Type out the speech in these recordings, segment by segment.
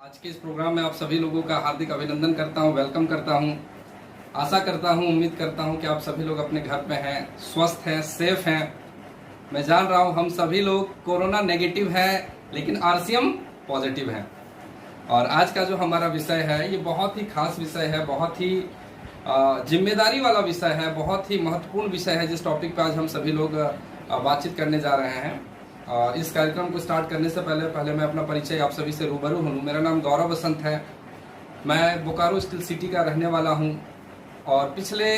आज के इस प्रोग्राम में आप सभी लोगों का हार्दिक अभिनंदन करता हूं, वेलकम करता हूं। आशा करता हूं, उम्मीद करता हूं कि आप सभी लोग अपने घर पे हैं, स्वस्थ हैं, सेफ हैं। मैं जान रहा हूं हम सभी लोग कोरोना नेगेटिव हैं, लेकिन आरसीएम पॉजिटिव हैं। और आज का जो हमारा विषय है ये बहुत ही खास विषय है, बहुत ही जिम्मेदारी वाला विषय है, बहुत ही महत्वपूर्ण विषय है, जिस टॉपिक पे आज हम सभी लोग बातचीत करने जा रहे हैं। इस कार्यक्रम को स्टार्ट करने से पहले मैं अपना परिचय आप सभी से रूबरू हूँ। मेरा नाम गौरव बसंत है। मैं बोकारो स्टील सिटी का रहने वाला हूँ और पिछले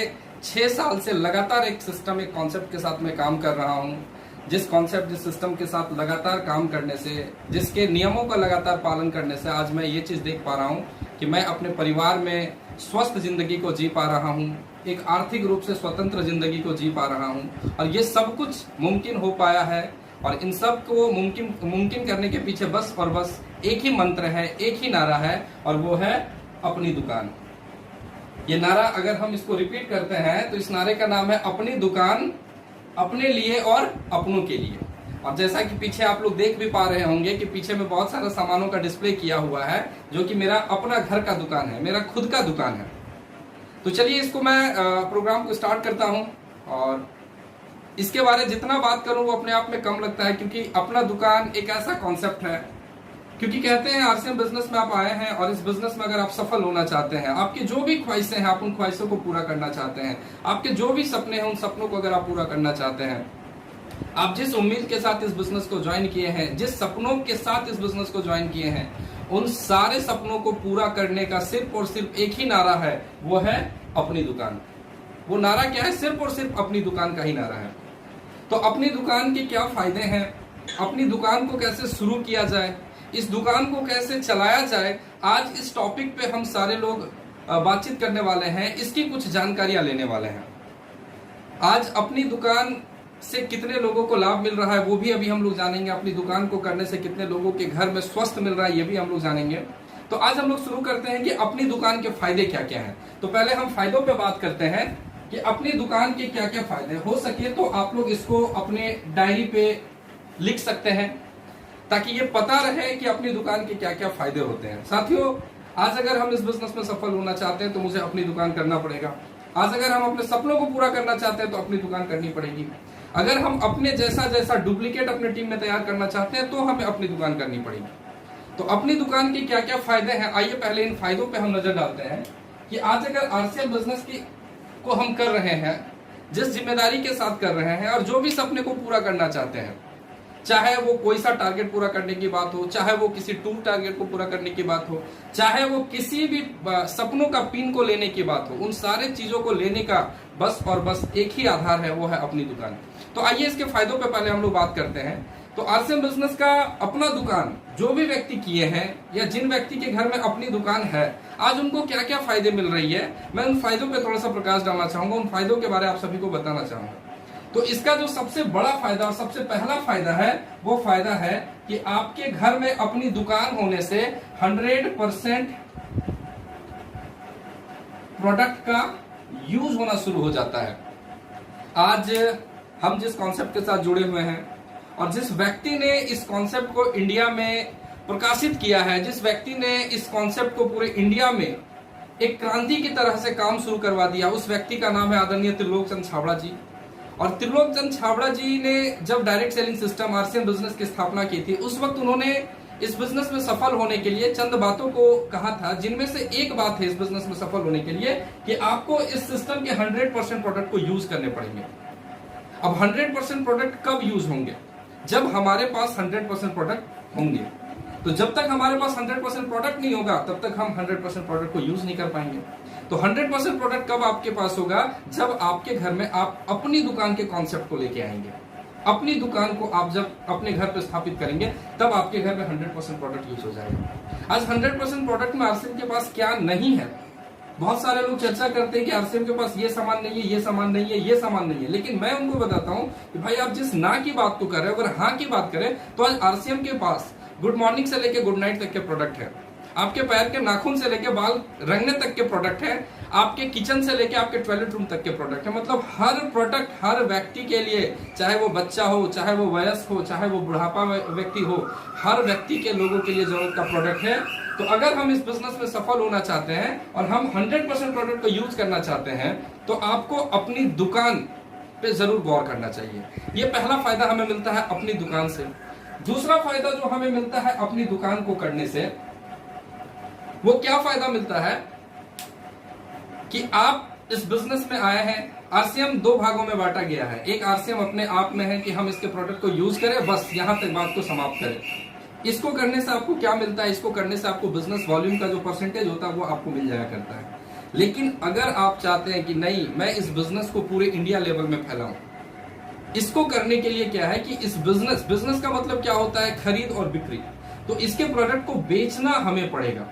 6 साल से लगातार एक सिस्टम, एक कॉन्सेप्ट के साथ मैं काम कर रहा हूँ। जिस कॉन्सेप्ट, जिस सिस्टम के साथ लगातार काम करने से, जिसके नियमों का लगातार पालन करने से आज मैं ये चीज़ देख पा रहा हूँ कि मैं अपने परिवार में स्वस्थ जिंदगी को जी पा रहा हूँ, एक आर्थिक रूप से स्वतंत्र जिंदगी को जी पा रहा हूँ। और ये सब कुछ मुमकिन हो पाया है। और इन सब को मुमकिन करने के पीछे बस और बस एक ही मंत्र है, एक ही नारा है, और वो है अपनी दुकान। ये नारा अगर हम इसको रिपीट करते हैं तो इस नारे का नाम है अपनी दुकान, अपने लिए और अपनों के लिए। और जैसा कि पीछे आप लोग देख भी पा रहे होंगे कि पीछे में बहुत सारा सामानों का डिस्प्ले किया हुआ है, जो कि मेरा अपना घर का दुकान है, मेरा खुद का दुकान है। तो चलिए इसको मैं प्रोग्राम को स्टार्ट करता हूँ। और इसके बारे में जितना बात करूं वो अपने आप में कम लगता है, क्योंकि अपना दुकान एक ऐसा कॉन्सेप्ट है। क्योंकि कहते हैं आरसीएम बिजनेस में आप आए हैं और इस बिजनेस में अगर आप सफल होना चाहते हैं, आपकी जो भी ख्वाहिशें हैं आप उन ख्वाहिशों को पूरा करना चाहते हैं, आपके जो भी सपने हैं उन सपनों को अगर आप पूरा करना चाहते हैं, आप जिस उम्मीद के साथ इस बिजनेस को ज्वाइन किए हैं, जिस सपनों के साथ इस बिजनेस को ज्वाइन किए हैं, उन सारे सपनों को पूरा करने का सिर्फ और सिर्फ एक ही नारा है, वो है अपनी दुकान। वो नारा क्या है? सिर्फ और सिर्फ अपनी दुकान का ही नारा है। तो अपनी दुकान के क्या फायदे हैं, अपनी दुकान को कैसे शुरू किया जाए, इस दुकान को कैसे चलाया जाए, आज इस टॉपिक पे हम सारे लोग बातचीत करने वाले हैं। इसकी कुछ जानकारियां लेने वाले हैं। आज अपनी दुकान से कितने लोगों को लाभ मिल रहा है वो भी अभी हम लोग जानेंगे। अपनी दुकान को करने से कितने लोगों के घर में स्वस्थ मिल रहा है ये भी हम लोग जानेंगे। तो आज हम लोग शुरू करते हैं कि अपनी दुकान के फायदे क्या क्या हैं। तो पहले हम फायदों पे बात करते हैं कि अपनी दुकान के क्या क्या फायदे। हो सके तो आप लोग इसको अपने डायरी पे लिख सकते हैं, ताकि ये पता रहे कि अपनी दुकान के क्या क्या फायदे होते हैं। साथियों, आज अगर हम इस बिजनेस में सफल होना चाहते हैं तो मुझे अपनी दुकान करना पड़ेगा। आज अगर हम अपने सपनों को पूरा करना चाहते हैं तो अपनी दुकान करनी पड़ेगी। अगर हम अपने जैसा डुप्लीकेट अपने टीम में तैयार करना चाहते हैं तो हमें अपनी दुकान करनी पड़ेगी। तो अपनी दुकान के क्या क्या फायदे हैं, आइए पहले इन फायदों पे हम नजर डालते हैं कि आज अगर आरसीएम बिजनेस की को हम कर रहे हैं, जिस जिम्मेदारी के साथ कर रहे हैं, और जो भी सपने को पूरा करना चाहते हैं, चाहे वो कोई सा टारगेट पूरा करने की बात हो, चाहे वो किसी टूर टारगेट को पूरा करने की बात हो, चाहे वो किसी भी सपनों का पिन को लेने की बात हो, उन सारे चीजों को लेने का बस और बस एक ही आधार है, वो है अपनी दुकान। तो आइए इसके फायदों पे पहले हम लोग बात करते हैं। तो आरसीएम बिजनेस का अपना दुकान जो भी व्यक्ति किए हैं, या जिन व्यक्ति के घर में अपनी दुकान है, आज उनको क्या क्या फायदे मिल रही है, मैं उन फायदों पे थोड़ा सा प्रकाश डालना चाहूंगा, उन फायदों के बारे में आप सभी को बताना चाहूंगा। तो इसका जो सबसे बड़ा फायदा और सबसे पहला फायदा है, वो फायदा है कि आपके घर में अपनी दुकान होने से 100% प्रोडक्ट का यूज होना शुरू हो जाता है। आज हम जिस कॉन्सेप्ट के साथ जुड़े हुए हैं और जिस व्यक्ति ने इस कॉन्सेप्ट को इंडिया में प्रकाशित किया है, जिस व्यक्ति ने इस कॉन्सेप्ट को पूरे इंडिया में एक क्रांति की तरह से काम शुरू करवा दिया, उस व्यक्ति का नाम है आदरणीय त्रिलोक चंद छाबड़ा जी। और त्रिलोक चंद छाबड़ा जी ने जब direct selling system RCM business की स्थापना की थी, उस वक्त उन्होंने इस बिजनेस में सफल होने के लिए चंद बातों को कहा था, जिनमें से एक बात है इस बिजनेस में सफल होने के लिए कि आपको इस सिस्टम के 100% प्रोडक्ट को यूज करने पड़ेंगे। अब 100% प्रोडक्ट कब यूज होंगे? जब हमारे पास 100% प्रोडक्ट होंगे। तो जब तक हमारे पास 100% प्रोडक्ट नहीं होगा तब तक हम 100% प्रोडक्ट को यूज नहीं कर पाएंगे। तो 100% प्रोडक्ट कब आपके पास होगा? जब आपके घर में आप अपनी दुकान के कॉन्सेप्ट को लेके आएंगे। अपनी दुकान को आप जब अपने घर पर स्थापित करेंगे तब आपके घर में 100% प्रोडक्ट यूज हो जाएगा। आज 100% प्रोडक्ट में आरसीएम के पास क्या नहीं है? बहुत सारे लोग चर्चा करते हैं कि आरसीएम के पास ये सामान नहीं है, ये सामान नहीं है, ये सामान नहीं है, लेकिन मैं उनको बताता हूं कि भाई आप जिस ना की बात तो कर रहे हो, अगर हाँ की बात करें तो आज आरसीएम के पास गुड मॉर्निंग से लेके गुड नाइट तक के प्रोडक्ट है। आपके पैर के नाखून से लेके बाल रंगने तक के प्रोडक्ट है। आपके किचन से लेके आपके टॉयलेट रूम तक के प्रोडक्ट है। मतलब हर प्रोडक्ट हर व्यक्ति के लिए, चाहे वो बच्चा हो, चाहे वो वयस्क हो, चाहे वो बुढ़ापा व्यक्ति हो, हर व्यक्ति के लोगों के लिए जरूरत का प्रोडक्ट है। तो अगर हम इस बिजनेस में सफल होना चाहते हैं और हम 100% प्रोडक्ट को यूज करना चाहते हैं तो आपको अपनी दुकान पे जरूर गौर करना चाहिए। ये पहला फायदा हमें मिलता है अपनी दुकान से। दूसरा फायदा जो हमें मिलता है अपनी दुकान को करने से, वो क्या फायदा मिलता है कि आप इस बिजनेस में आए हैं। आरसीएम 2 भागों में बांटा गया है। एक आरसीएम अपने आप में है कि हम इसके प्रोडक्ट को यूज करें, बस यहां तक बात को समाप्त करें। इसको करने से आपको क्या मिलता है, इसको करने से आपको बिजनेस वॉल्यूम का जो परसेंटेज होता है वो आपको मिल जाया करता है। लेकिन अगर आप चाहते हैं कि नहीं, मैं इस बिजनेस को पूरे इंडिया लेवल में फैलाऊं, इसको करने के लिए क्या है कि इस बिजनेस का मतलब क्या होता है, खरीद और बिक्री। तो इसके प्रोडक्ट को बेचना हमें पड़ेगा।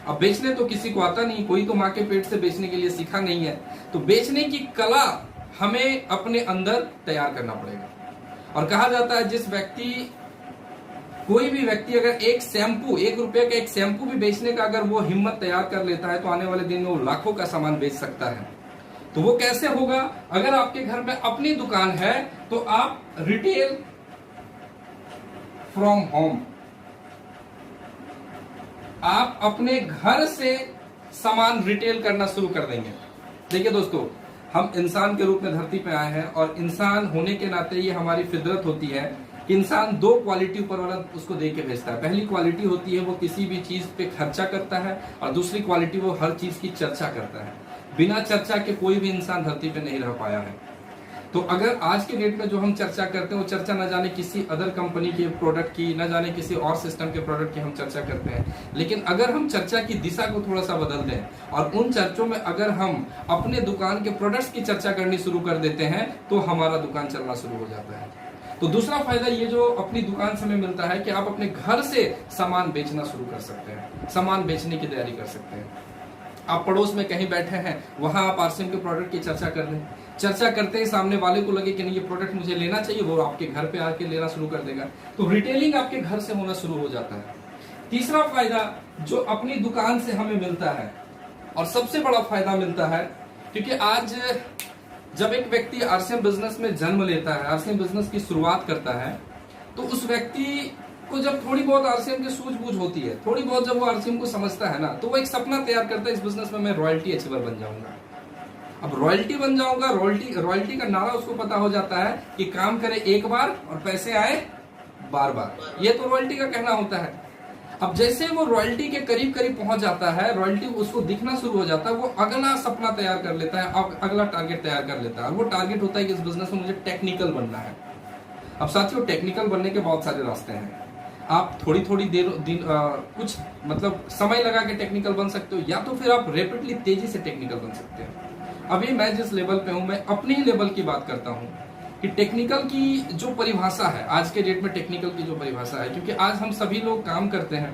अब बेचने तो किसी को आता नहीं, कोई तो माँ के पेट से बेचने के लिए सीखा नहीं है। तो बेचने की कला हमें अपने अंदर तैयार करना पड़ेगा। और कहा जाता है कोई भी व्यक्ति अगर एक शैम्पू, 1 रुपए का एक शैम्पू भी बेचने का अगर वो हिम्मत तैयार कर लेता है तो आने वाले दिन में वो लाखों का सामान बेच सकता है। तो वो कैसे होगा, अगर आपके घर में अपनी दुकान है तो आप रिटेल फ्रॉम होम, आप अपने घर से सामान रिटेल करना शुरू कर देंगे। देखिए दोस्तों, हम इंसान के रूप में धरती पे आए हैं और इंसान होने के नाते ये हमारी फितरत होती है कि इंसान 2 क्वालिटी ऊपर वाला उसको दे के भेजता है। पहली क्वालिटी होती है वो किसी भी चीज पे खर्चा करता है और दूसरी क्वालिटी वो हर चीज की चर्चा करता है। बिना चर्चा के कोई भी इंसान धरती पे नहीं रह पाया है। तो अगर आज के डेट में जो हम चर्चा करते हैं वो चर्चा न जाने किसी अदर कंपनी के प्रोडक्ट की, न जाने किसी और सिस्टम के प्रोडक्ट की हम चर्चा करते हैं। लेकिन अगर हम चर्चा की दिशा को थोड़ा सा बदल दें और उन चर्चों में अगर हम अपने दुकान के प्रोडक्ट्स की चर्चा करनी शुरू कर देते हैं तो हमारा दुकान चलना शुरू हो जाता है। तो दूसरा फायदा ये जो अपनी दुकान से हमें मिलता है कि आप अपने घर से सामान बेचना शुरू कर सकते हैं, सामान बेचने की तैयारी कर सकते हैं। आप पड़ोस में कहीं बैठे हैं, वहां आप आरसीएम के प्रोडक्ट की चर्चा कर रहे हैं, चर्चा करते ही सामने वाले को लगे कि नहीं ये प्रोडक्ट मुझे लेना चाहिए, वो आपके घर पे आके लेना शुरू कर देगा। तो रिटेलिंग आपके घर से होना शुरू हो जाता है। तीसरा फायदा जो अपनी दुकान से हमें मिलता है और सबसे बड़ा फायदा मिलता है, क्योंकि आज जब एक व्यक्ति आरसीएम बिजनेस में जन्म लेता है, आरसीएम बिजनेस की शुरुआत करता है, तो उस व्यक्ति को जब थोड़ी बहुत आरसीएम की सूझबूझ होती है, थोड़ी बहुत जब वो आरसीएम को समझता है ना, तो वो एक सपना तैयार करता है, इस बिजनेस में मैं रॉयल्टी अचीवर बन जाऊंगा। अब रॉयल्टी बन जाऊंगा, रॉयल्टी का नारा उसको पता हो जाता है कि काम करे एक बार और पैसे आए बार बार, ये तो रॉयल्टी का कहना होता है। अब जैसे वो रॉयल्टी के करीब करीब पहुंच जाता है, रॉयल्टी उसको दिखना शुरू हो जाता है, वो अगला सपना तैयार कर लेता है, अगला टारगेट तैयार कर लेता है। वो टारगेट होता है कि इस बिजनेस में मुझे टेक्निकल बनना है। अब साथियों, टेक्निकल बनने के बहुत सारे रास्ते हैं। आप थोड़ी थोड़ी देर कुछ मतलब समय लगा के टेक्निकल बन सकते हो, या तो फिर आप रैपिडली तेजी से टेक्निकल बन सकते हैं। अभी मैं जिस लेवल पे हूं, मैं अपने ही लेवल की बात करता हूं कि टेक्निकल की जो परिभाषा है, आज के डेट में टेक्निकल की जो परिभाषा है, क्योंकि आज हम सभी लोग काम करते हैं,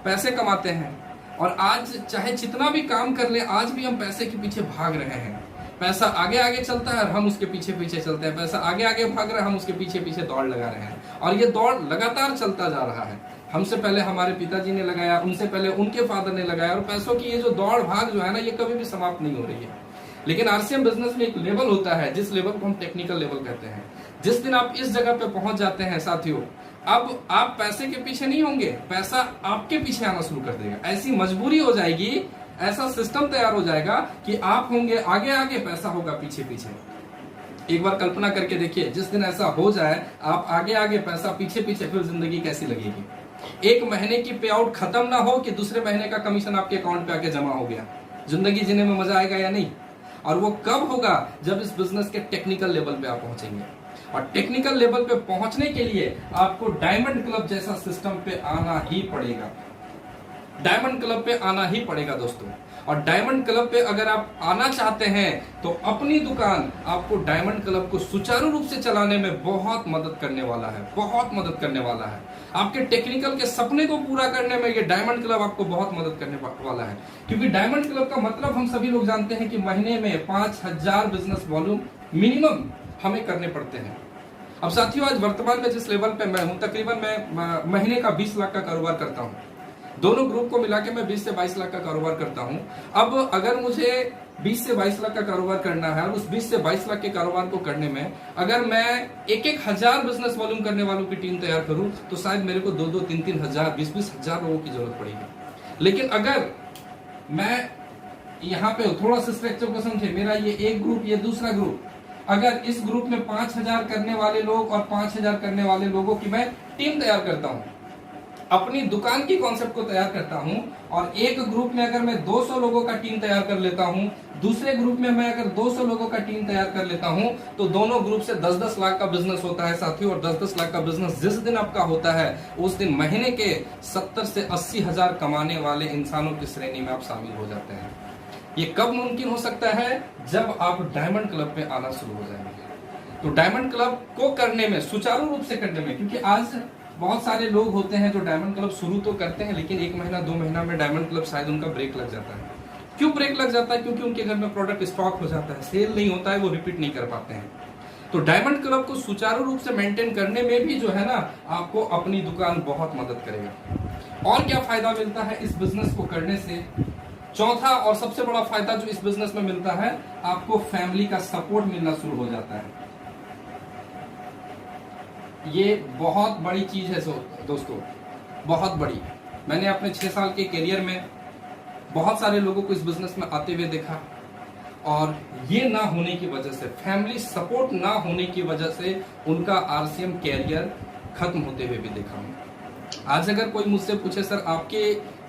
पैसे कमाते हैं, और आज चाहे जितना भी काम कर ले, आज भी हम पैसे के पीछे भाग रहे हैं। पैसा आगे आगे चलता है और हम उसके पीछे पीछे चलते हैं, पैसा आगे आगे भाग रहा है, हम उसके पीछे पीछे दौड़ लगा रहे हैं, और ये दौड़ लगातार चलता जा रहा है। हमसे पहले हमारे पिताजी ने लगाया, उनसे पहले उनके फादर ने लगाया, और पैसों की ये जो दौड़ भाग जो है ना, ये कभी भी समाप्त नहीं हो रही है। लेकिन आरसीएम बिजनेस में एक लेवल होता है जिस लेवल को हम टेक्निकल लेवल कहते हैं। जिस दिन आप इस जगह पे पहुंच जाते हैं साथियों, अब आप पैसे के पीछे नहीं होंगे, पैसा आपके पीछे आना शुरू कर देगा। ऐसी मजबूरी हो जाएगी, ऐसा सिस्टम तैयार हो जाएगा कि आप होंगे आगे आगे, पैसा होगा पीछे पीछे। एक बार कल्पना करके देखिए, जिस दिन ऐसा हो जाए, आप आगे आगे, पैसा पीछे पीछे, फिर जिंदगी कैसी लगेगी। एक महीने की पे आउट खत्म ना हो कि दूसरे महीने का कमीशन आपके अकाउंट पे आके जमा हो गया, जिंदगी जीने में मजा आएगा या नहीं? और वो कब होगा? जब इस बिजनेस के टेक्निकल लेवल पे आप पहुंचेंगे। और टेक्निकल लेवल पे पहुंचने के लिए आपको डायमंड क्लब जैसा सिस्टम पे आना ही पड़ेगा, डायमंड क्लब पे आना ही पड़ेगा दोस्तों। और डायमंड क्लब पे अगर आप आना चाहते हैं तो अपनी दुकान आपको डायमंड क्लब को सुचारू रूप से चलाने में बहुत मदद करने वाला है, बहुत मदद करने वाला है। आपके टेक्निकल के सपने को पूरा करने में ये डायमंड क्लब आपको बहुत मदद करने वाला है, क्योंकि डायमंड क्लब का मतलब हम सभी लोग जानते हैं कि महीने में 5000 बिजनेस वॉल्यूम मिनिमम हमें करने पड़ते हैं। अब साथियों, आज वर्तमान में जिस लेवल पे मैं हूं, तकरीबन मैं महीने का 20 लाख का कारोबार करता हूं। दोनों ग्रुप को मिला के मैं 20 से 22 लाख का कारोबार करता हूं। अब अगर मुझे 20 से 22 लाख का कारोबार करना है और उस 20 से 22 लाख के कारोबार को करने में अगर मैं एक हजार बिजनेस वॉल्यूम करने वालों की टीम तैयार करूं तो शायद मेरे को 2 3 हजार 20 हजार लोगों की जरूरत पड़ेगी। लेकिन अगर मैं यहाँ पे थोड़ा सा स्ट्रक्चर को समझे, मेरा ये एक ग्रुप, ये दूसरा ग्रुप, अगर इस ग्रुप में 5000 करने वाले लोग और 5000 करने वाले लोगों की मैं टीम तैयार करता हूं, अपनी दुकान की कॉन्सेप्ट को तैयार करता हूं, और एक ग्रुप में अगर मैं 200 लोगों का टीम तैयार कर लेता हूं, दूसरे ग्रुप में मैं अगर 200 लोगों का टीम तैयार कर लेता हूं, तो दोनों ग्रुप से 10-10 लाख का बिजनेस होता है साथियों। और 10-10 लाख का बिजनेस जिस दिन आपका होता है उस दिन महीने के 70 से 80 हजार कमाने वाले इंसानों की श्रेणी में आप शामिल हो जाते हैं। ये कब मुमकिन हो सकता है? जब आप डायमंड क्लब में आना शुरू हो जाएंगे। तो डायमंड क्लब को करने में, सुचारू रूप से करने में, क्योंकि आज बहुत सारे लोग होते हैं जो डायमंड क्लब शुरू तो करते हैं लेकिन 1 महीना 2 महीना में डायमंड क्लब शायद उनका ब्रेक लग जाता है। क्यों ब्रेक लग जाता है? क्योंकि उनके घर में प्रोडक्ट स्टॉक हो जाता है, सेल नहीं होता है, वो रिपीट नहीं कर पाते हैं। तो डायमंड क्लब को सुचारू रूप से मेंटेन करने में भी जो है ना, आपको अपनी दुकान बहुत मदद करेगा। और क्या फायदा मिलता है इस बिजनेस को करने से? चौथा और सबसे बड़ा फायदा जो इस बिजनेस में मिलता है, आपको फैमिली का सपोर्ट मिलना शुरू हो जाता है। ये बहुत बड़ी चीज है दोस्तों, बहुत बड़ी। मैंने अपने 6 साल के करियर में बहुत सारे लोगों को इस बिजनेस में आते हुए देखा, और ये ना होने की वजह से, फैमिली सपोर्ट ना होने की वजह से उनका आरसीएम कैरियर खत्म होते हुए भी देखा हूं। आज अगर कोई मुझसे पूछे सर आपके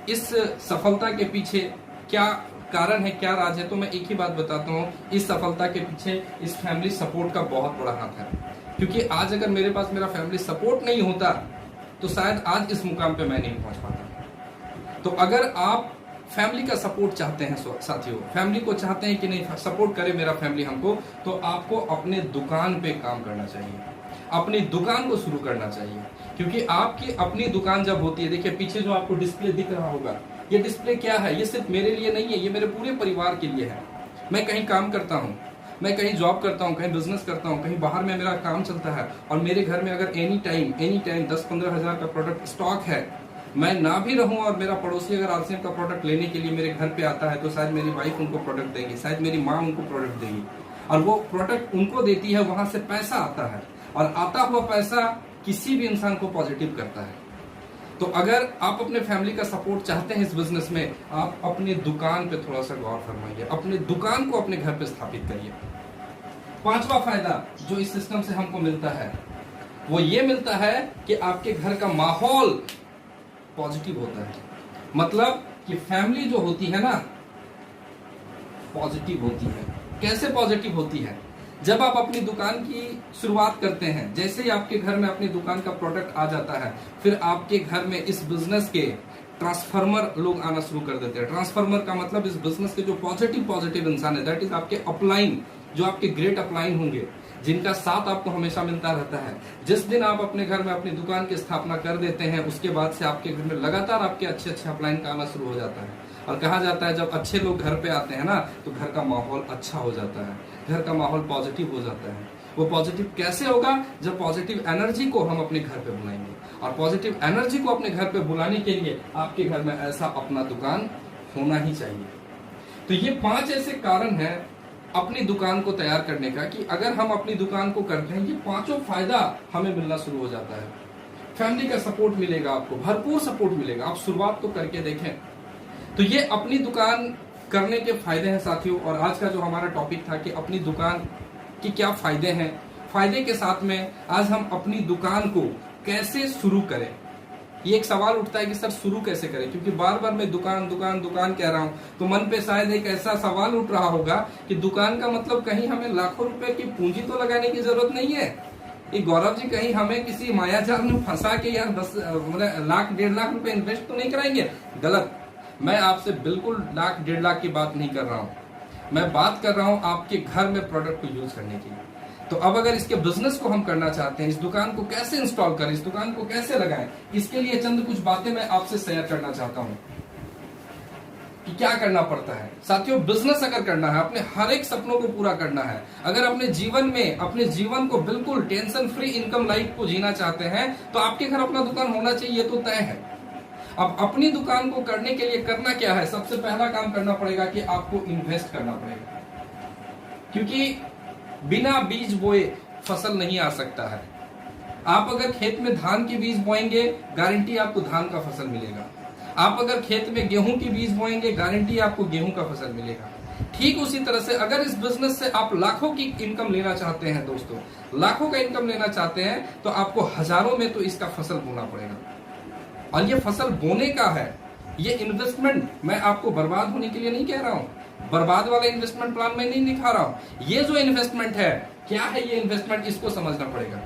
इस सफलता के पीछे क्या कारण है, क्या राज है, तो मैं एक ही बात बताता हूँ, इस सफलता के पीछे इस फैमिली सपोर्ट का बहुत बड़ा हाथ है। क्योंकि आज अगर मेरे पास मेरा फैमिली सपोर्ट नहीं होता तो शायद आज इस मुकाम पे मैं नहीं पहुंच पाता। तो अगर आप फैमिली का सपोर्ट चाहते हैं साथियों, फैमिली को चाहते हैं कि नहीं सपोर्ट करे मेरा फैमिली हमको, तो आपको अपने दुकान पे काम करना चाहिए, अपनी दुकान को शुरू करना चाहिए। क्योंकि आपकी अपनी दुकान जब होती है, देखिए पीछे जो आपको डिस्प्ले दिख रहा होगा, ये डिस्प्ले क्या है? ये सिर्फ मेरे लिए नहीं है, ये मेरे पूरे परिवार के लिए है। मैं कहीं काम करता हूँ, मैं कहीं जॉब करता हूँ, कहीं बिजनेस करता हूँ, कहीं बाहर में मेरा काम चलता है, और मेरे घर में अगर एनी टाइम 10-15 हजार का प्रोडक्ट स्टॉक है, मैं ना भी रहूं और मेरा पड़ोसी अगर आरसीएम का प्रोडक्ट लेने के लिए मेरे घर पे आता है, तो शायद मेरी वाइफ उनको प्रोडक्ट देगी, शायद मेरी माँ उनको प्रोडक्ट देगी, और वो प्रोडक्ट उनको देती है, वहां से पैसा आता है, और आता हुआ पैसा किसी भी इंसान को पॉजिटिव करता है। तो अगर आप अपने फैमिली का सपोर्ट चाहते हैं इस बिजनेस में, आप अपनी दुकान पे थोड़ा सा गौर फरमाइए, अपने दुकान को अपने घर पे स्थापित करिए। 5वां फायदा जो इस सिस्टम से हमको मिलता है वो ये मिलता है कि आपके घर का माहौल पॉजिटिव होता है। मतलब कि फैमिली जो होती है ना, पॉजिटिव होती है। कैसे पॉजिटिव होती है? जब आप अपनी दुकान की शुरुआत करते हैं, जैसे ही आपके घर में अपनी दुकान का प्रोडक्ट आ जाता है, फिर आपके घर में इस बिजनेस के ट्रांसफार्मर लोग आना शुरू कर देते हैं। ट्रांसफार्मर का मतलब इस बिजनेस के जो पॉजिटिव इंसान है, दैट इज आपके अपलाइन, जो आपके ग्रेट अपलाइन होंगे, जिनका साथ आपको हमेशा मिलता रहता है। जिस दिन आप अपने घर में अपनी दुकान की स्थापना कर देते हैं, उसके बाद से आपके घर में लगातार आपके अच्छे अपलाइन का आना शुरू हो जाता है। और कहा जाता है जब अच्छे लोग घर पे आते हैं ना, तो घर का माहौल अच्छा हो जाता है, घर का माहौल पॉजिटिव हो जाता है। वो पॉजिटिव कैसे होगा? जब पॉजिटिव एनर्जी को हम अपने घर पे बुलाएंगे, और पॉजिटिव एनर्जी को अपने घर पे बुलाने के लिए आपके घर में ऐसा अपना दुकान होना ही चाहिए। तो ये 5 ऐसे कारण हैं अपनी दुकान को तैयार करने का, कि अगर हम अपनी दुकान को करते हैं, ये 5 फायदा हमें मिलना शुरू हो जाता है। फैमिली का सपोर्ट मिलेगा, आपको भरपूर सपोर्ट मिलेगा। आप शुरुआत तो करके देखें। तो ये अपनी दुकान करने के फायदे हैं साथियों। और आज का जो हमारा टॉपिक था कि अपनी दुकान की क्या फायदे हैं, फायदे के साथ में आज हम अपनी दुकान को कैसे शुरू करें। ये एक सवाल उठता है कि सर शुरू कैसे करें, क्योंकि बार बार मैं दुकान दुकान दुकान कह रहा हूं, तो मन पे शायद एक ऐसा सवाल उठ रहा होगा कि दुकान का मतलब कहीं हमें लाखों रुपए की पूंजी तो लगाने की जरूरत नहीं है। ये गौरव जी कहीं हमें किसी मायाजाल में फंसा के यार 10 लाख 1.5 लाख रुपए इन्वेस्ट तो नहीं कराएंगे? गलत। मैं आपसे बिल्कुल 1.5 लाख की बात नहीं कर रहा हूँ। मैं बात कर रहा हूँ आपके घर में प्रोडक्ट को यूज करने की। तो अब अगर इसके बिजनेस को हम करना चाहते हैं, इस दुकान को कैसे इंस्टॉल करें, इस दुकान को कैसे लगाएं, इसके लिए चंद कुछ बातें मैं आपसे शेयर करना चाहता हूं कि क्या करना पड़ता है। साथियों, बिजनेस अगर करना है, अपने हर एक सपनों को पूरा करना है, अगर अपने जीवन में अपने जीवन को बिल्कुल टेंशन फ्री इनकम लाइफ को जीना चाहते हैं, तो आपके घर अपना दुकान होना चाहिए, तो तय है। अब अपनी दुकान को करने के लिए करना क्या है, सबसे पहला काम करना पड़ेगा कि आपको इन्वेस्ट करना पड़ेगा, क्योंकि बिना बीज बोए फसल नहीं आ सकता है। आप अगर खेत में धान के बीज बोएंगे, गारंटी आपको धान का फसल मिलेगा। आप अगर खेत में गेहूं के बीज बोएंगे, गारंटी आपको गेहूं का फसल मिलेगा। ठीक उसी तरह से अगर इस बिजनेस से आप लाखों की इनकम लेना चाहते हैं दोस्तों, लाखों का इनकम लेना चाहते हैं, तो आपको हजारों में तो इसका फसल बोना पड़ेगा। और ये फसल बोने का है, ये इन्वेस्टमेंट मैं आपको बर्बाद होने के लिए नहीं कह रहा हूं, बर्बाद वाला इन्वेस्टमेंट प्लान में नहीं दिखा रहा हूं। ये जो इन्वेस्टमेंट है, क्या है ये इन्वेस्टमेंट, इसको समझना पड़ेगा।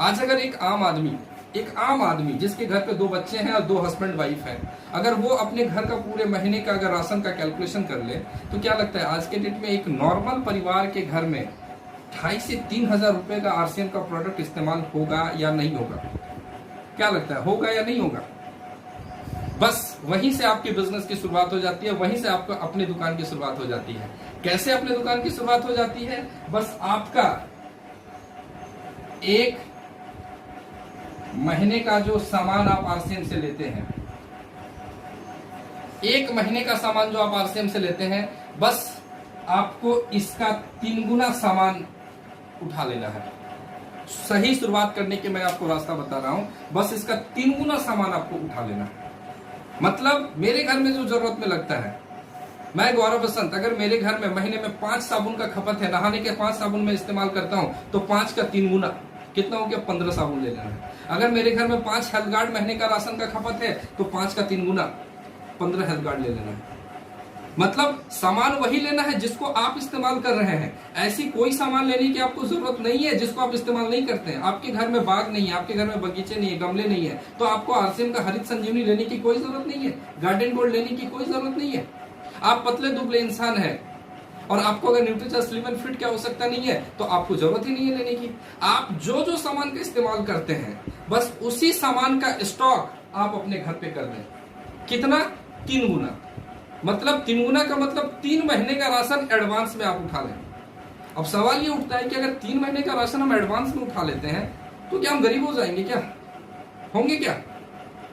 आज अगर एक आम आदमी जिसके घर पे 2 बच्चे हैं और 2 हस्बैंड वाइफ हैं, अगर वो अपने घर का पूरे महीने का अगर राशन का कैलकुलेशन कर ले, तो क्या लगता है आज के डेट में एक नॉर्मल परिवार के घर में 2,500 से 3,000 रुपए का आरसीएम का प्रोडक्ट इस्तेमाल होगा या नहीं होगा? क्या लगता है, होगा या नहीं होगा? बस वहीं से आपकी बिजनेस की शुरुआत हो जाती है, वहीं से आपको अपनी दुकान की शुरुआत हो जाती है। कैसे अपने दुकान की शुरुआत हो जाती है? बस आपका एक महीने का जो सामान आप आरसीएम से लेते हैं, एक महीने का सामान जो आप आरसीएम से लेते हैं, बस आपको इसका 3 गुना सामान उठा लेना है। सही शुरुआत करने के मैं आपको रास्ता बता रहा हूं, बस इसका 3 गुना सामान आपको उठा लेना है। मतलब मेरे घर में जो जरूरत में लगता है, मैं गौरव बसंत, अगर मेरे घर में महीने में 5 साबुन का खपत है, नहाने के 5 साबुन में इस्तेमाल करता हूं, तो 5 का 3 गुना कितना हो गया, 15 साबुन ले लेना है। अगर मेरे घर में 5 हेल्थ गार्ड महीने का राशन का खपत है, तो 5 का 3 गुना 15 हेल्थ गार्ड ले लेना है। मतलब सामान वही लेना है जिसको आप इस्तेमाल कर रहे हैं। ऐसी कोई सामान लेने की आपको जरूरत नहीं है जिसको आप इस्तेमाल नहीं करते हैं। आपके घर में बाग नहीं है, आपके घर में बगीचे नहीं है, गमले नहीं है, तो आपको आरसीएम का हरित संजीवनी लेने की कोई जरूरत नहीं है, गार्डन गोल्ड लेने की कोई जरूरत नहीं है। आप पतले दुबले इंसान है और आपको अगर न्यूट्रीचर स्लिम एंड फिट की आवश्यकता नहीं है, तो आपको जरूरत ही नहीं है लेने की। आप जो जो सामान का इस्तेमाल करते हैं, बस उसी सामान का स्टॉक आप अपने घर पे कर दें। कितना? 3 गुना। मतलब 3 गुना का मतलब 3 महीने का राशन एडवांस में आप उठा लें। अब सवाल ये उठता है कि अगर 3 महीने का राशन हम एडवांस में उठा लेते हैं, तो क्या हम गरीब हो जाएंगे? क्या होंगे? क्या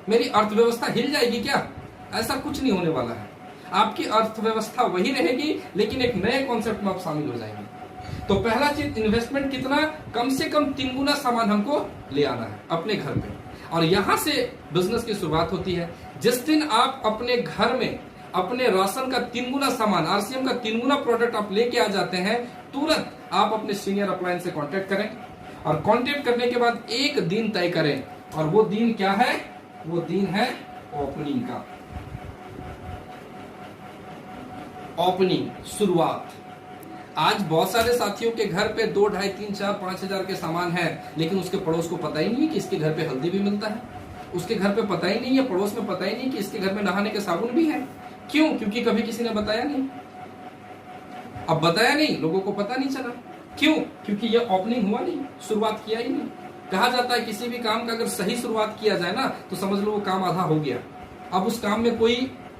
मेरी अर्थव्यवस्था हिल जाएगी? क्या ऐसा कुछ नहीं होने वाला है। आपकी अर्थव्यवस्था वही रहेगी, लेकिन एक नए कॉन्सेप्ट में आप शामिल हो जाएंगे। तो पहला चीज, इन्वेस्टमेंट कितना? कम से कम 3 गुना सामान हमको ले आना है अपने घर पे, और यहां से बिजनेस की शुरुआत होती है। जिस दिन आप अपने घर में अपने राशन का 3 गुना सामान, आरसीएम का 3 गुना प्रोडक्ट आप लेके आ जाते हैं, तुरंत आप अपने सीनियर अप्लायंस से कांटेक्ट करें, और कांटेक्ट करने के बाद एक दिन तय करें, और वो दिन क्या है? वो दिन है ओपनिंग का। ओपनिंग, शुरुआत। आज बहुत सारे साथियों के घर पे 2, 2.5, 3, 4, 5 हजार के सामान है, लेकिन उसके पड़ोस को पता ही नहीं है कि इसके घर पे हल्दी भी मिलता है, उसके घर पे पता ही नहीं है, पड़ोस में पता ही नहीं कि इसके घर में नहाने के साबुन भी है। क्यों? क्योंकि कभी किसी ने बताया नहीं। अब बताया नहीं, लोगों को पता नहीं चला। क्यों? क्योंकि ये ओपनिंग हुआ नहीं, शुरुआत किया ही नहीं। कहा जाता है किसी भी काम का अगर सही शुरुआत किया जाए ना, तो समझ लो वो काम आधा हो गया, अब उस काम में कोई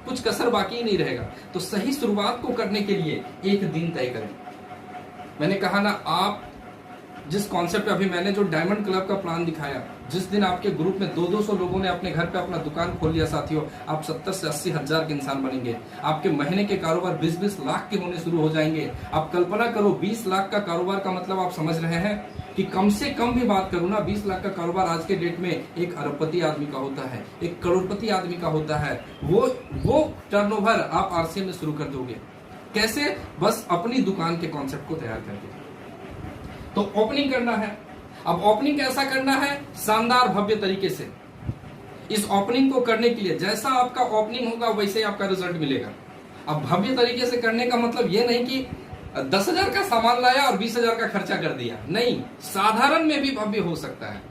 कुछ कसर बाकी ही नहीं रहेगा। तो सही शुरुआत को करने के लिए एक दिन तय करें। मैंने कहा ना, आप जिस कॉन्सेप्ट अभी मैंने जो डायमंड क्लब का प्लान दिखाया, जिस दिन आपके ग्रुप में 200-200 लोगों ने अपने घर पे अपना दुकान खोल लिया साथियों, आप 70 से 80 हजार के इंसान बनेंगे। आपके महीने के कारोबार 20-20 लाख के होने शुरू हो जाएंगे। आप कल्पना करो, 20 लाख का कारोबार का मतलब आप समझ रहे हैं कि कम से कम भी बात करूं ना, 20 लाख का कारोबार आज के डेट में एक अरबपति आदमी का होता है, एक करोड़पति आदमी का होता है। वो टर्नओवर आप आरसीएम में शुरू कर दोगे। कैसे? बस अपनी दुकान के कॉन्सेप्ट को तैयार करके। तो ओपनिंग करना है। अब ओपनिंग कैसा करना है? शानदार भव्य तरीके से। इस ओपनिंग को करने के लिए जैसा आपका ओपनिंग होगा वैसे ही आपका रिजल्ट मिलेगा। अब भव्य तरीके से करने का मतलब ये नहीं कि 10,000 का सामान लाया और 20,000 का खर्चा कर दिया, नहीं, साधारण में भी भव्य हो सकता है।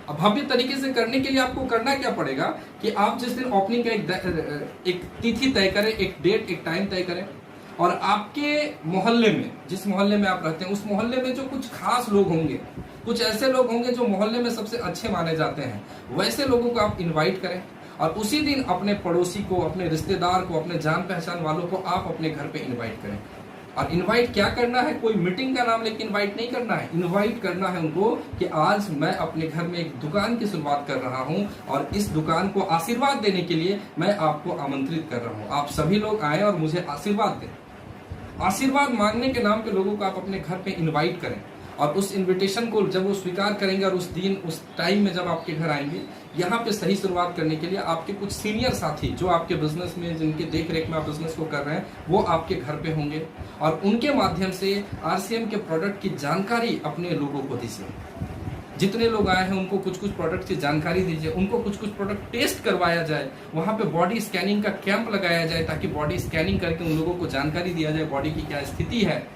अब भव्य तरीके से करने के लिए आपको करना क्या पड़ेगा कि आप जिस दिन ओपनिंग का एक तिथि तय करें, एक डेट, एक टाइम तय करें, और आपके मोहल्ले में, जिस मोहल्ले में आप रहते हैं, उस मोहल्ले में जो कुछ खास लोग होंगे, कुछ ऐसे लोग होंगे जो मोहल्ले में सबसे अच्छे माने जाते हैं, वैसे लोगों को आप इनवाइट करें, और उसी दिन अपने पड़ोसी को, अपने रिश्तेदार को, अपने जान पहचान वालों को आप अपने घर पे इनवाइट करें। और इनवाइट क्या करना है, कोई मीटिंग का नाम लेके इनवाइट नहीं करना है। इनवाइट करना है उनको कि आज मैं अपने घर में एक दुकान की शुरुआत कर रहा हूं और इस दुकान को आशीर्वाद देने के लिए मैं आपको आमंत्रित कर रहा हूं। आप सभी लोग आए और मुझे आशीर्वाद दें। आशीर्वाद मांगने के नाम पे लोगों को आप अपने घर पे इनवाइट करें और उस इनविटेशन को जब वो स्वीकार करेंगे और उस दिन उस टाइम में जब आपके घर आएंगे, यहाँ पे सही शुरुआत करने के लिए आपके कुछ सीनियर साथी जो आपके बिजनेस में, जिनके देख रेख में आप बिजनेस को कर रहे हैं, वो आपके घर पे होंगे और उनके माध्यम से आरसीएम के प्रोडक्ट की जानकारी अपने लोगों को दीजिए। जितने लोग आए हैं उनको कुछ कुछ प्रोडक्ट की जानकारी दीजिए, उनको कुछ कुछ प्रोडक्ट टेस्ट करवाया जाए, वहां पे बॉडी स्कैनिंग का कैंप लगाया जाए ताकि बॉडी स्कैनिंग करके उन लोगों को जानकारी दिया जाए बॉडी की क्या स्थिति है।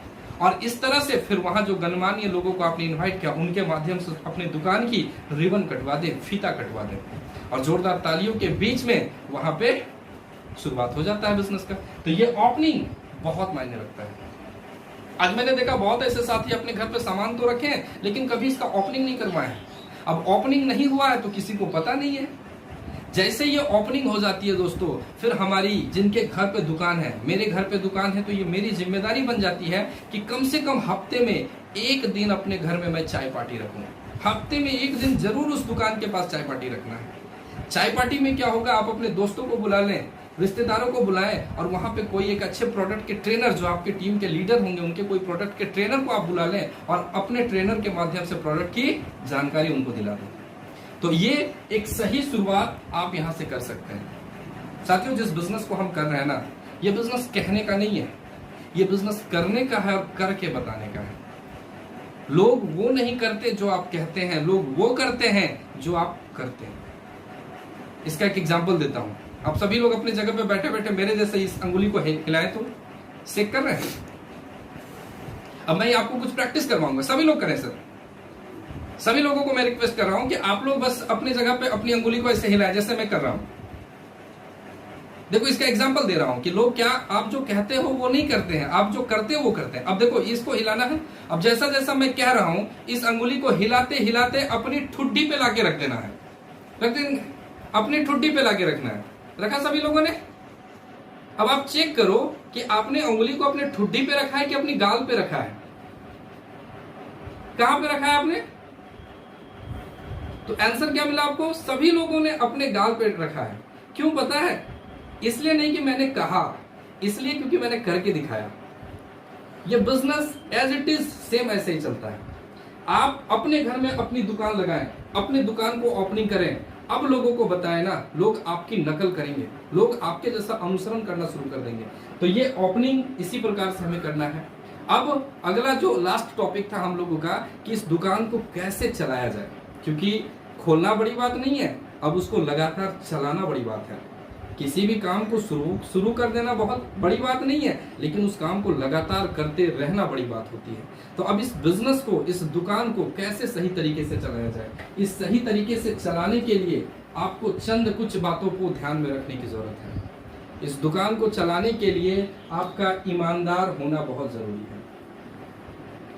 और इस तरह से फिर वहां जो गणमान्य लोगों को आपने इनवाइट किया उनके माध्यम से अपने दुकान की रिबन कटवा दें, फीता कटवा दें और जोरदार तालियों के बीच में वहां पे शुरुआत हो जाता है बिजनेस का। तो ये ओपनिंग बहुत मायने रखता है। आज मैंने देखा बहुत ऐसे साथी अपने घर पे सामान तो रखे हैं लेकिन कभी इसका ओपनिंग नहीं करवाए। अब ओपनिंग नहीं हुआ है तो किसी को पता नहीं है। जैसे ये ओपनिंग हो जाती है दोस्तों, फिर हमारी जिनके घर पे दुकान है, मेरे घर पे दुकान है, तो ये मेरी जिम्मेदारी बन जाती है कि कम से कम हफ्ते में एक दिन अपने घर में मैं चाय पार्टी रखूं। हफ्ते में एक दिन जरूर उस दुकान के पास चाय पार्टी रखना है। चाय पार्टी में क्या होगा, आप अपने दोस्तों को बुला लें, रिश्तेदारों को बुलाएं और वहां पे कोई एक अच्छे प्रोडक्ट के ट्रेनर जो आपके टीम के लीडर होंगे, उनके कोई प्रोडक्ट के ट्रेनर को आप बुला लें और अपने ट्रेनर के माध्यम से प्रोडक्ट की जानकारी उनको दिला दें। तो ये एक सही शुरुआत आप यहां से कर सकते हैं। साथियों, जिस बिजनेस को हम कर रहे हैं ना, ये बिजनेस कहने का नहीं है, ये बिजनेस करने का है और करके बताने का है। लोग वो नहीं करते जो आप कहते हैं, लोग वो करते हैं जो आप करते हैं। इसका एक एग्जांपल देता हूं। आप सभी लोग अपनी जगह पे बैठे बैठे मेरे जैसे इस अंगुली को हिलाएं तो सेक कर रहे हैं। अब मैं आपको कुछ प्रैक्टिस करवाऊंगा, सभी लोग करें सर। सभी लोगों को मैं रिक्वेस्ट कर रहा हूं कि आप लोग बस अपनी जगह पे अपनी अंगुली को ऐसे हिलाएं जैसे मैं कर रहा हूं। देखो, इसका एग्जांपल दे रहा हूं कि लोग क्या आप जो कहते हो वो नहीं करते हैं, आप जो करते हो वो करते हैं। अब देखो, इसको हिलाना है। अब जैसा जैसा मैं कह रहा हूं, इस अंगुली को हिलाते हिलाते अपनी ठुड्डी पे लाके रख देना है। रख देंगे, अपनी ठुड्डी पे लाके रखना है। रखा सभी लोगों ने? अब आप चेक करो कि आपने उंगली को अपने ठुड्डी पे रखा है कि अपनी गाल पे रखा है। कहां पे रखा है आपने? तो आंसर क्या मिला आपको? सभी लोगों ने अपने गाल पे रखा है। क्यों पता है? इसलिए नहीं कि मैंने कहा, इसलिए क्योंकि मैंने करके दिखाया। ये business as it is same ऐसे ही चलता है। आप अपने घर में अपनी दुकान लगाएं, अपनी दुकान को ओपनिंग करें, अब लोगों को बताएं ना, लोग आपकी नकल करेंगे, लोग आपके जैसा अनुसरण करना शुरू कर देंगे। तो ये ओपनिंग इसी प्रकार से हमें करना है। अब अगला जो लास्ट टॉपिक था हम लोगों का कि इस दुकान को कैसे चलाया जाए, क्योंकि खोलना बड़ी बात नहीं है, अब उसको लगातार चलाना बड़ी बात है। किसी भी काम को शुरू कर देना बहुत बड़ी बात नहीं है, लेकिन उस काम को लगातार करते रहना बड़ी बात होती है। तो अब इस बिजनेस को, इस दुकान को कैसे सही तरीके से चलाया जाए, इस सही तरीके से चलाने के लिए आपको चंद कुछ बातों को ध्यान में रखने की जरूरत है। इस दुकान को चलाने के लिए आपका ईमानदार होना बहुत जरूरी है।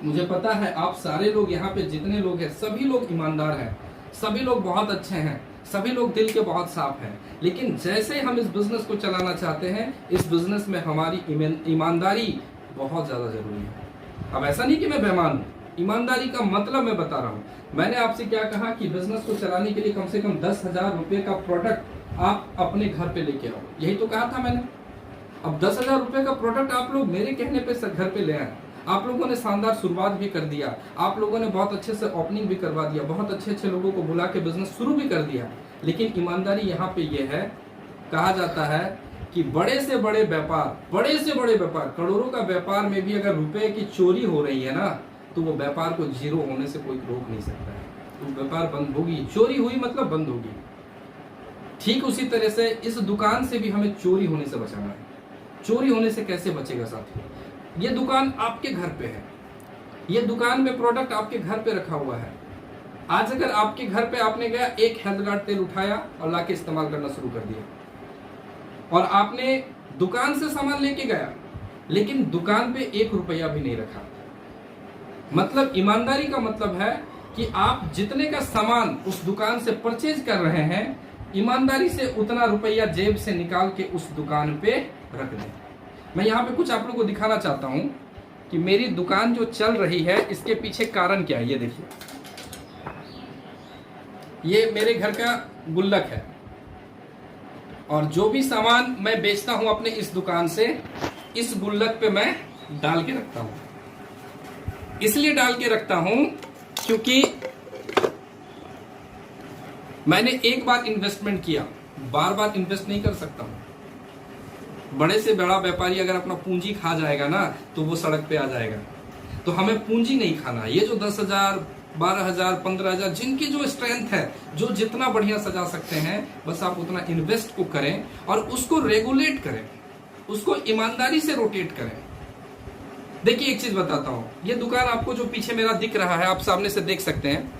मुझे पता है आप सारे लोग यहाँ पे जितने लोग हैं, सभी लोग ईमानदार हैं, सभी लोग बहुत अच्छे हैं, सभी लोग दिल के बहुत साफ हैं। लेकिन जैसे हम इस बिजनेस को चलाना चाहते हैं, इस बिजनेस में हमारी ईमानदारी बहुत ज्यादा जरूरी है। अब ऐसा नहीं कि मैं बेईमान हूं, ईमानदारी का मतलब मैं बता रहा हूं। मैंने आपसे क्या कहा कि बिजनेस को चलाने के लिए कम से कम 10,000 रुपए का प्रोडक्ट आप अपने घर पे लेके आओ, यही तो कहा था मैंने। अब 10,000 रुपए का प्रोडक्ट आप लोग मेरे कहने पे घर पे ले आए। आप लोगों ने शानदार शुरुआत भी कर दिया, आप लोगों ने बहुत अच्छे से ओपनिंग भी करवा दिया, बहुत अच्छे अच्छे लोगों को बुला के बिजनेस शुरू भी कर दिया। लेकिन ईमानदारी यहाँ पे ये है, कहा जाता है कि बड़े से बड़े व्यापार, करोड़ों का व्यापार में भी अगर रुपए की चोरी हो रही है ना, तो वो व्यापार को जीरो होने से कोई रोक नहीं सकता है। तो व्यापार बंद होगी, चोरी हुई मतलब बंद होगी। ठीक उसी तरह से इस दुकान से भी हमें चोरी होने से बचाना है। चोरी होने से कैसे बचेगा साथियों? ये दुकान आपके घर पे है, ये दुकान में प्रोडक्ट आपके घर पे रखा हुआ है। आज अगर आपके घर पे आपने गया, एक हेल्थगार्ड तेल उठाया और लाके इस्तेमाल करना शुरू कर दिया, और आपने दुकान से सामान लेके गया लेकिन दुकान पे 1 रुपया भी नहीं रखा, मतलब ईमानदारी का मतलब है कि आप जितने का सामान उस दुकान से परचेज कर रहे हैं, ईमानदारी से उतना रुपया जेब से निकाल के उस दुकान पे रख दें। मैं यहाँ पे कुछ आप लोगों को दिखाना चाहता हूँ कि मेरी दुकान जो चल रही है इसके पीछे कारण क्या है। ये देखिए, ये मेरे घर का गुल्लक है और जो भी सामान मैं बेचता हूं अपने इस दुकान से, इस गुल्लक पे मैं डाल के रखता हूं। इसलिए डाल के रखता हूं क्योंकि मैंने एक बार इन्वेस्टमेंट किया, बार बार इन्वेस्ट नहीं कर सकता हूं। बड़े से बड़ा व्यापारी अगर अपना पूंजी खा जाएगा ना तो वो सड़क पे आ जाएगा। तो हमें पूंजी नहीं खाना। ये जो 10,000, 12,000, 15,000 जिनकी जो स्ट्रेंथ है, जो जितना बढ़िया सजा सकते हैं, बस आप उतना इन्वेस्ट को करें और उसको रेगुलेट करें, उसको ईमानदारी से रोटेट करें। देखिए एक चीज बताता हूं, ये दुकान आपको जो पीछे मेरा दिख रहा है, आप सामने से देख सकते हैं,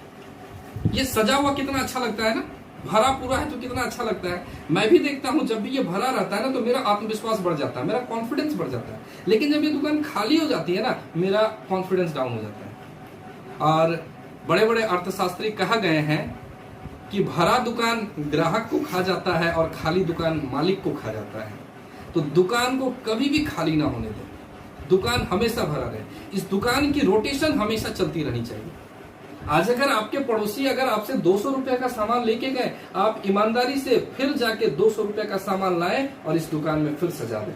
ये सजा हुआ कितना अच्छा लगता है ना, भरा पूरा है तो कितना अच्छा लगता है। मैं भी देखता हूं जब भी ये भरा रहता है ना तो मेरा आत्मविश्वास बढ़ जाता है, मेरा कॉन्फिडेंस बढ़ जाता है। लेकिन जब ये दुकान खाली हो जाती है ना, मेरा कॉन्फिडेंस डाउन हो जाता है। और बड़े बड़े अर्थशास्त्री कहा गए हैं कि भरा दुकान ग्राहक को खा जाता है और खाली दुकान मालिक को खा जाता है। तो दुकान को कभी भी खाली ना होने दें, दुकान हमेशा भरा रहे। इस दुकान की रोटेशन हमेशा चलती रहनी चाहिए। आज अगर आपके पड़ोसी अगर आपसे 200 रुपए का सामान लेके गए, आप ईमानदारी से फिर जाके 200 रुपए का सामान लाएं और इस दुकान में फिर सजा दें।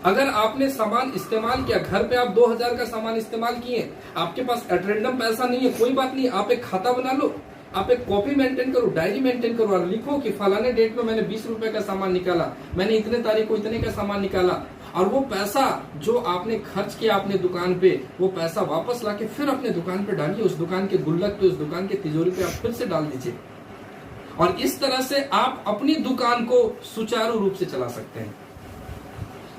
अगर आपने सामान इस्तेमाल किया, घर पे आप 2,000 का सामान इस्तेमाल किए, आपके पास एटरेंडम पैसा नहीं है, कोई बात नहीं, आप एक खाता बना लो, आप एक कॉपी मेंटेन करो, डायरी मेंटेन करो और लिखो कि फलाने डेट में मैंने 20 रुपए का सामान निकाला, मैंने इतने तारीख को इतने का सामान निकाला। और वो पैसा जो आपने खर्च किया अपने दुकान पे, वो पैसा वापस लाके फिर अपने दुकान पे डालिए, उस दुकान के गुल्लक पे, उस दुकान के तिजोरी पे आप फिर से डाल दीजिए। और इस तरह से आप अपनी दुकान को सुचारू रूप से चला सकते हैं।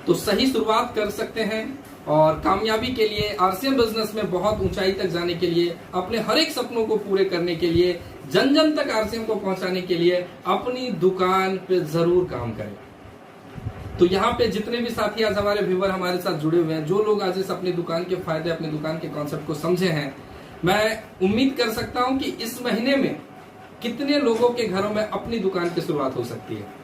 तो सही शुरुआत कर सकते हैं और कामयाबी के लिए, आरसीएम बिजनेस में बहुत ऊंचाई तक जाने के लिए, अपने हर एक सपनों को पूरे करने के लिए, जन जन तक आरसीएम को पहुंचाने के लिए अपनी दुकान पे जरूर काम करें। तो यहाँ पे जितने भी साथी आज हमारे व्यूअर हमारे साथ जुड़े हुए हैं, जो लोग आज इस अपनी दुकान के फायदे, अपनी दुकान के कॉन्सेप्ट को समझे हैं, मैं उम्मीद कर सकता हूं कि इस महीने में कितने लोगों के घरों में अपनी दुकान की शुरुआत हो सकती है।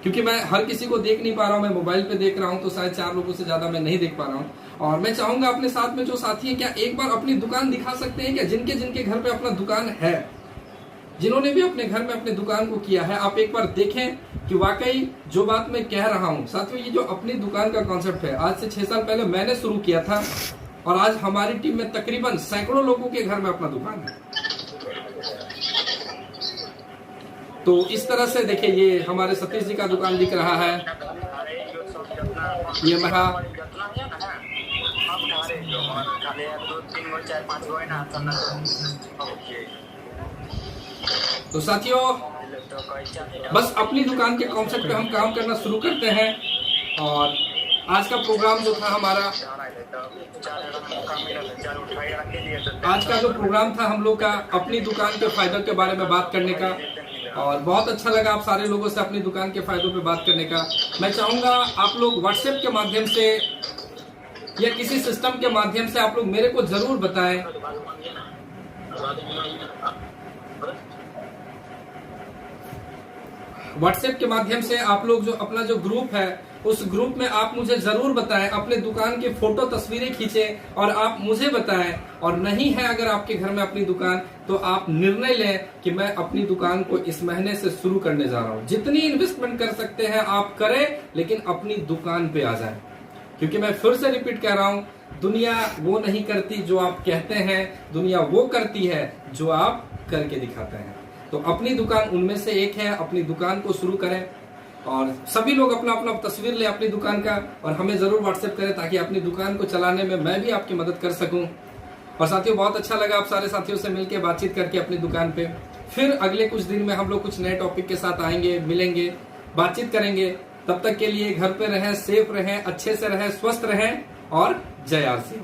क्योंकि मैं हर किसी को देख नहीं पा रहा हूं, मैं मोबाइल पे देख रहा हूं तो शायद 4 लोगों से ज्यादा मैं नहीं देख पा रहा हूं। और मैं चाहूंगा अपने साथ में जो साथी है, क्या एक बार अपनी दुकान दिखा सकते हैं क्या? जिनके जिनके घर पे अपना दुकान है, जिन्होंने भी अपने घर में अपने दुकान को किया है, आप एक बार देखें कि वाकई जो बात मैं कह रहा हूं। साथियों, ये जो अपनी दुकान का कॉन्सेप्ट है, आज से 6 साल पहले मैंने शुरू किया था और आज हमारी टीम में तकरीबन सैकड़ों लोगों के घर में अपना दुकान है। तो इस तरह से देखिए, ये हमारे सतीश जी का दुकान दिख रहा है, ये महा तो साथियों, बस अपनी दुकान के कॉन्सेप्ट पे हम काम करना शुरू करते हैं। और आज का प्रोग्राम जो था हमारा, आज का जो प्रोग्राम था हम लोग का अपनी दुकान के फायदों के बारे में बात करने का, और बहुत अच्छा लगा आप सारे लोगों से अपनी दुकान के फायदों पे बात करने का। मैं चाहूंगा आप लोग व्हाट्सएप के माध्यम से या किसी सिस्टम के माध्यम से आप लोग मेरे को जरूर बताएं। व्हाट्सएप के माध्यम से आप लोग जो अपना जो ग्रुप है, उस ग्रुप में आप मुझे जरूर बताएं, अपने दुकान की फोटो तस्वीरें खींचें और आप मुझे बताएं। और नहीं है अगर आपके घर में अपनी दुकान, तो आप निर्णय लें कि मैं अपनी दुकान को इस महीने से शुरू करने जा रहा हूं। जितनी इन्वेस्टमेंट कर सकते हैं आप करें, लेकिन अपनी दुकान पे आ जाएं। क्योंकि मैं फिर से रिपीट कर रहा हूं, दुनिया वो नहीं करती जो आप कहते हैं, दुनिया वो करती है जो आप करके दिखाते हैं। तो अपनी दुकान उनमें से एक है। अपनी दुकान को शुरू करें और सभी लोग अपना अपना तस्वीर लें अपनी दुकान का और हमें जरूर व्हाट्सएप करें, ताकि अपनी दुकान को चलाने में मैं भी आपकी मदद कर सकूं। और साथियों, बहुत अच्छा लगा आप सारे साथियों से मिलकर बातचीत करके अपनी दुकान पे। फिर अगले कुछ दिन में हम लोग कुछ नए टॉपिक के साथ आएंगे, मिलेंगे, बातचीत करेंगे। तब तक के लिए घर पे रहें, सेफ रहें, अच्छे से रहें, स्वस्थ रहें और जय आरसीएम।